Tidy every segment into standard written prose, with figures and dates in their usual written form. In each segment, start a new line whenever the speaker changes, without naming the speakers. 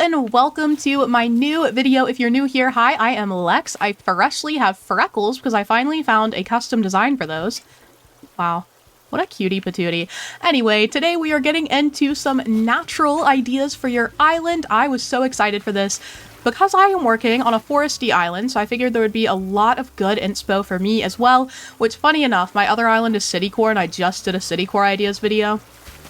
and welcome to my new video. If you're new here, hi, I am Lex. I freshly have freckles because I finally found a custom design for those. Wow, what a cutie patootie. Anyway, today we are getting into some natural ideas for your island. I was so excited for this because I am working on a foresty island, so I figured there would be a lot of good inspo for me as well, which, funny enough, my other island is city core and I just did a city core ideas video.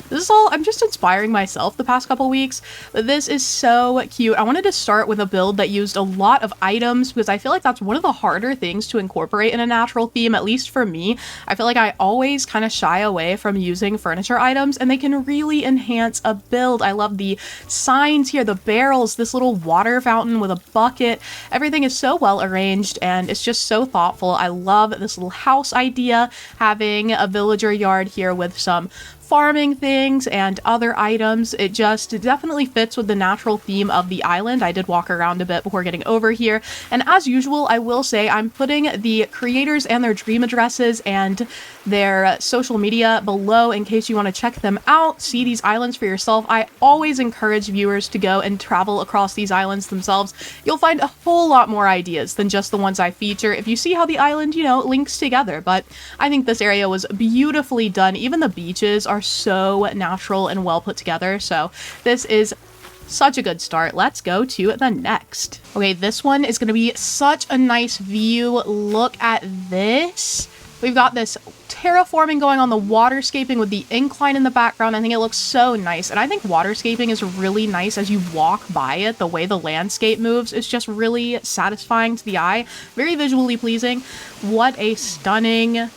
This is all, I'm just inspiring myself the past couple weeks, but this is so cute. I wanted to start with a build that used a lot of items because I feel like that's one of the harder things to incorporate in a natural theme, at least for me. I feel like I always kind of shy away from using furniture items and they can really enhance a build. I love the signs here, the barrels, this little water fountain with a bucket. Everything is so well arranged and it's just so thoughtful. I love this little house idea, having a villager yard here with some farming things and other items. It definitely fits with the natural theme of the island. I did walk around a bit before getting over here, and as usual, I will say I'm putting the creators and their dream addresses and their social media below in case you want to check them out, see these islands for yourself. I always encourage viewers to go and travel across these islands themselves. You'll find a whole lot more ideas than just the ones I feature if you see how the island, you know, links together. But I think this area was beautifully done. Even the beaches are so natural and well put together, so this is such a good start. Let's go to the next. Okay, this one is going to be such a nice view. Look at this. We've got this terraforming going on, the waterscaping with the incline in the background. I think it looks so nice, and I think waterscaping is really nice as you walk by it. The way the landscape moves is just really satisfying to the eye, very visually pleasing. What a stunning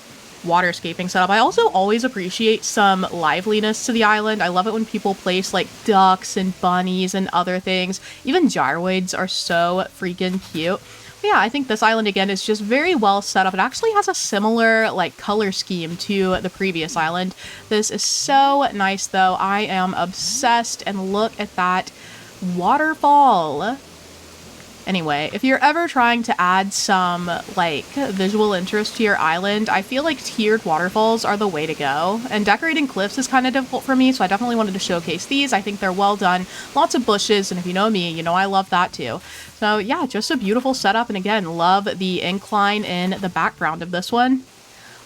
waterscaping setup. I also always appreciate some liveliness to the island. I love it when people place like ducks and bunnies and other things. Even gyroids are so freaking cute. But yeah, I think this island again is just very well set up. It actually has a similar like color scheme to the previous island. This is so nice though. I am obsessed, and look at that waterfall. Anyway, if you're ever trying to add some, like, visual interest to your island, I feel like tiered waterfalls are the way to go. And decorating cliffs is kind of difficult for me, so I definitely wanted to showcase these. I think they're well done. Lots of bushes, and if you know me, you know I love that too. So yeah, just a beautiful setup, and again, love the incline in the background of this one.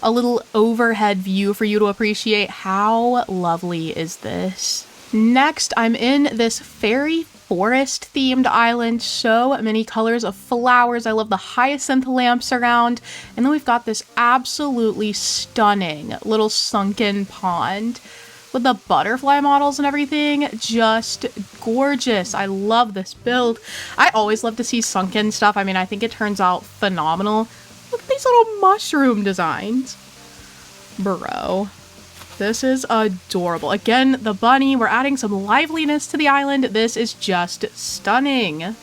A little overhead view for you to appreciate. How lovely is this? Next, I'm in this fairy forest themed island. So many colors of flowers. I love the hyacinth lamps around. And then we've got this absolutely stunning little sunken pond with the butterfly models and everything. Just gorgeous. I love this build. I always love to see sunken stuff. I mean, I think it turns out phenomenal. Look at these little mushroom designs. Bro. This is adorable. Again, the bunny, we're adding some liveliness to the island. This is just stunning.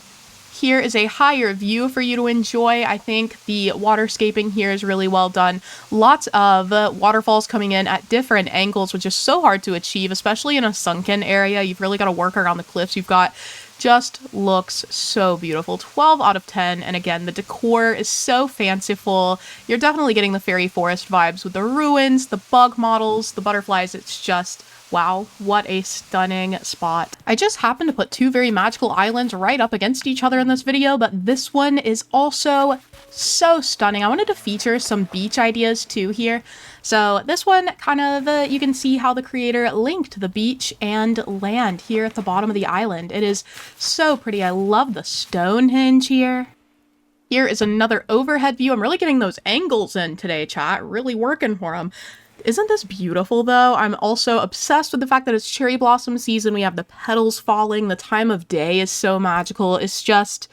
Here is a higher view for you to enjoy. I think the waterscaping here is really well done. Lots of waterfalls coming in at different angles, which is so hard to achieve, especially in a sunken area. You've really got to work around the cliffs. You've got just looks so beautiful. 12 out of 10. And again, the decor is so fanciful. You're definitely getting the fairy forest vibes with the ruins, the bug models, the butterflies. It's just wow, what a stunning spot. I just happened to put two very magical islands right up against each other in this video, but this one is also so stunning. I wanted to feature some beach ideas too here. So this one kind of, you can see how the creator linked the beach and land here at the bottom of the island. It is so pretty. I love the Stonehenge here. Here is another overhead view. I'm really getting those angles in today, chat. Really working for them. Isn't this beautiful though? I'm also obsessed with the fact that it's cherry blossom season. We have the petals falling. The time of day is so magical. It's just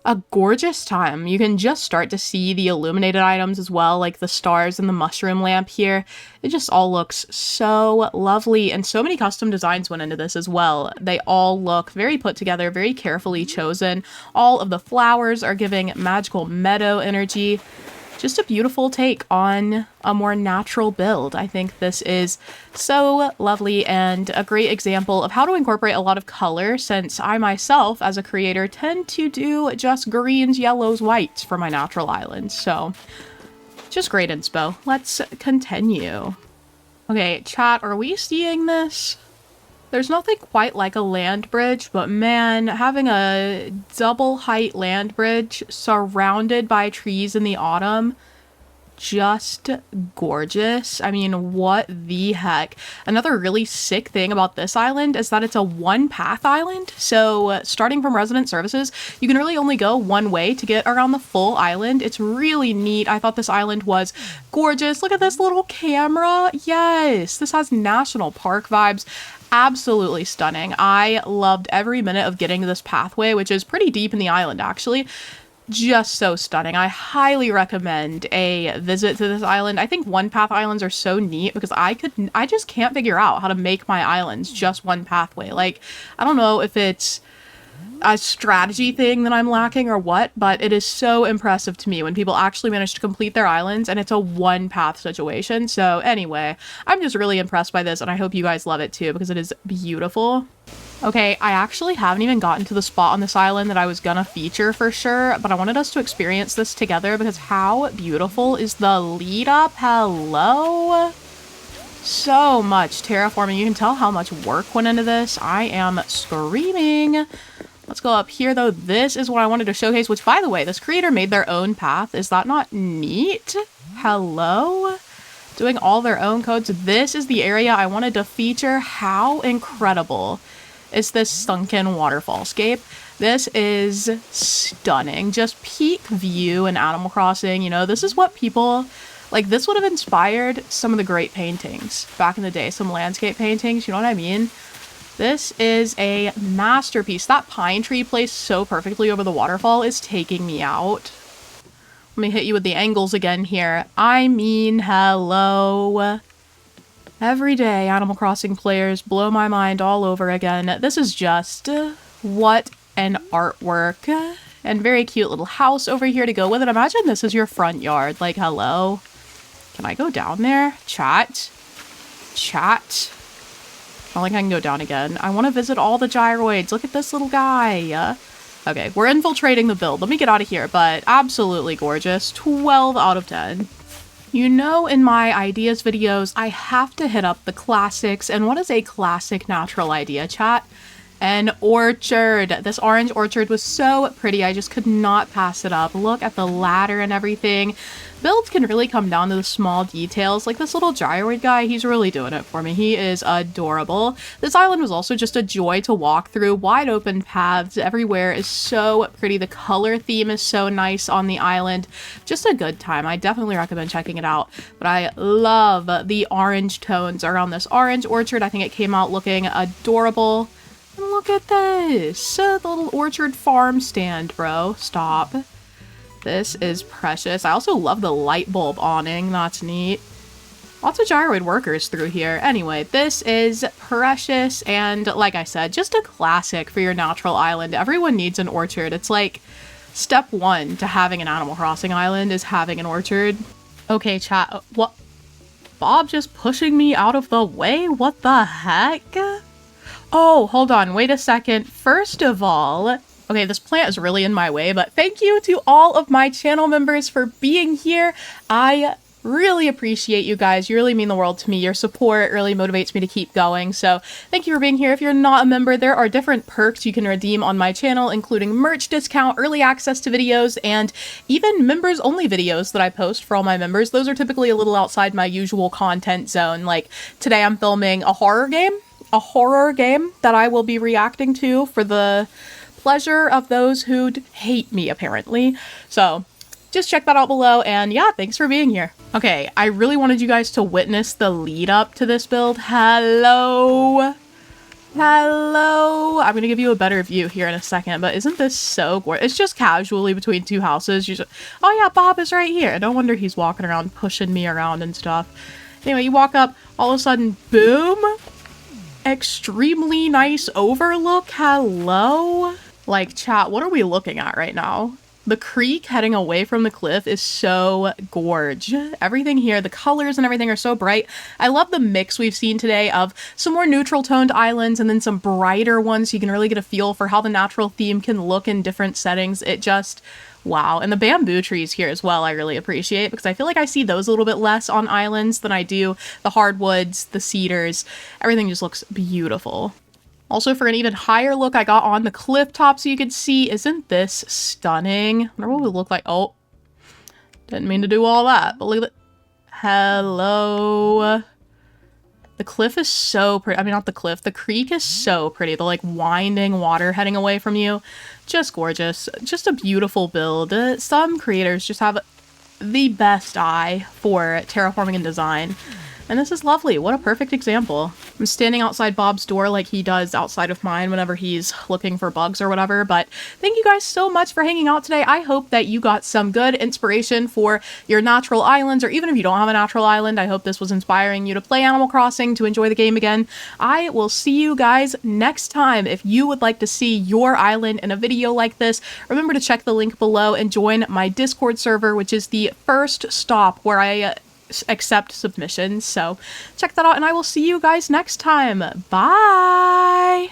a gorgeous time. You can just start to see the illuminated items as well, like the stars and the mushroom lamp here. It just all looks so lovely, and so many custom designs went into this as well. They all look very put together, very carefully chosen. All of the flowers are giving magical meadow energy. Just a beautiful take on a more natural build. I think this is so lovely and a great example of how to incorporate a lot of color, since I myself, as a creator, tend to do just greens, yellows, whites for my natural islands. So just great inspo. Let's continue. Okay, chat, are we seeing this? There's nothing quite like a land bridge, but man, having a double height land bridge surrounded by trees in the autumn, just gorgeous. I mean, what the heck? Another really sick thing about this island is that it's a one path island. So starting from resident services, you can really only go one way to get around the full island. It's really neat. I thought this island was gorgeous. Look at this little camera. Yes, this has national park vibes. Absolutely stunning. I loved every minute of getting this pathway, which is pretty deep in the island actually. Just so stunning. I highly recommend a visit to this island. I think one path islands are so neat because I just can't figure out how to make my islands just one pathway. Like, I don't know if it's a strategy thing that I'm lacking or what, but it is so impressive to me when people actually manage to complete their islands and it's a one path situation. So anyway, I'm just really impressed by this and I hope you guys love it too because it is beautiful. Okay, I actually haven't even gotten to the spot on this island that I was gonna feature for sure, but I wanted us to experience this together because how beautiful is the lead up? Hello? So much terraforming. You can tell how much work went into this. I am screaming. Let's go up here though. This is what I wanted to showcase, which by the way, this creator made their own path. Is that not neat? Hello? Doing all their own codes. This is the area I wanted to feature. How incredible is this sunken waterfall scape? This is stunning. Just peak view in Animal Crossing. You know, this is what people like. This would have inspired some of the great paintings back in the day, some landscape paintings, you know what I mean? This is a masterpiece. That pine tree placed so perfectly over the waterfall is taking me out. Let me hit you with the angles again here. I mean, hello. Every day, Animal Crossing players blow my mind all over again. This is just what an artwork. And very cute little house over here to go with it. Imagine this is your front yard. Like, hello. Can I go down there? Chat. Chat. I don't think I can go down again. I want to visit all the gyroids. Look at this little guy. Okay, we're infiltrating the build. Let me get out of here, but absolutely gorgeous. 12 out of 10. You know, in my ideas videos, I have to hit up the classics. And what is a classic natural idea, chat? An orchard. This orange orchard was so pretty. I just could not pass it up. Look at the ladder and everything. Builds can really come down to the small details. Like this little gyroid guy, he's really doing it for me. He is adorable. This island was also just a joy to walk through. Wide open paths everywhere is so pretty. The color theme is so nice on the island. Just a good time. I definitely recommend checking it out. But I love the orange tones around this orange orchard. I think it came out looking adorable. And look at this. The little orchard farm stand, bro. Stop. This is precious. I also love the light bulb awning. That's neat. Lots of gyroid workers through here. Anyway, this is precious and, like I said, just a classic for your natural island. Everyone needs an orchard. It's like step one to having an Animal Crossing island is having an orchard. Okay, chat. What? Bob just pushing me out of the way? What the heck? Oh, hold on. Wait a second. First of all... Okay, this plant is really in my way, but thank you to all of my channel members for being here. I really appreciate you guys. You really mean the world to me. Your support really motivates me to keep going. So thank you for being here. If you're not a member, there are different perks you can redeem on my channel, including merch discount, early access to videos, and even members only videos that I post for all my members. Those are typically a little outside my usual content zone. Like today I'm filming a horror game that I will be reacting to for the pleasure of those who'd hate me, apparently. So just check that out below, and yeah, thanks for being here. Okay, I really wanted you guys to witness the lead up to this build. Hello. Hello. I'm gonna give you a better view here in a second, but isn't this so gorgeous? It's just casually between two houses. Oh yeah, Bob is right here. No wonder he's walking around pushing me around and stuff. Anyway, you walk up, all of a sudden, boom. Extremely nice overlook. Hello. Like, chat, what are we looking at right now? The creek heading away from the cliff is so gorge. Everything here, the colors and everything are so bright. I love the mix we've seen today of some more neutral toned islands and then some brighter ones so you can really get a feel for how the natural theme can look in different settings. It just, wow. And the bamboo trees here as well I really appreciate because I feel like I see those a little bit less on islands than I do the hardwoods, the cedars. Everything just looks beautiful. Also, for an even higher look, I got on the cliff top so you could see. Isn't this stunning? I wonder what it would look like. Oh, didn't mean to do all that, but look at it. Hello. The cliff is so pretty. I mean, not the cliff. The creek is so pretty. The, like, winding water heading away from you. Just gorgeous. Just a beautiful build. Some creators just have the best eye for terraforming and design. And this is lovely. What a perfect example. I'm standing outside Bob's door like he does outside of mine whenever he's looking for bugs or whatever. But thank you guys so much for hanging out today. I hope that you got some good inspiration for your natural islands, or even if you don't have a natural island, I hope this was inspiring you to play Animal Crossing, to enjoy the game again. I will see you guys next time. If you would like to see your island in a video like this, remember to check the link below and join my Discord server, which is the first stop where I accept submissions. So check that out, and I will see you guys next time. Bye!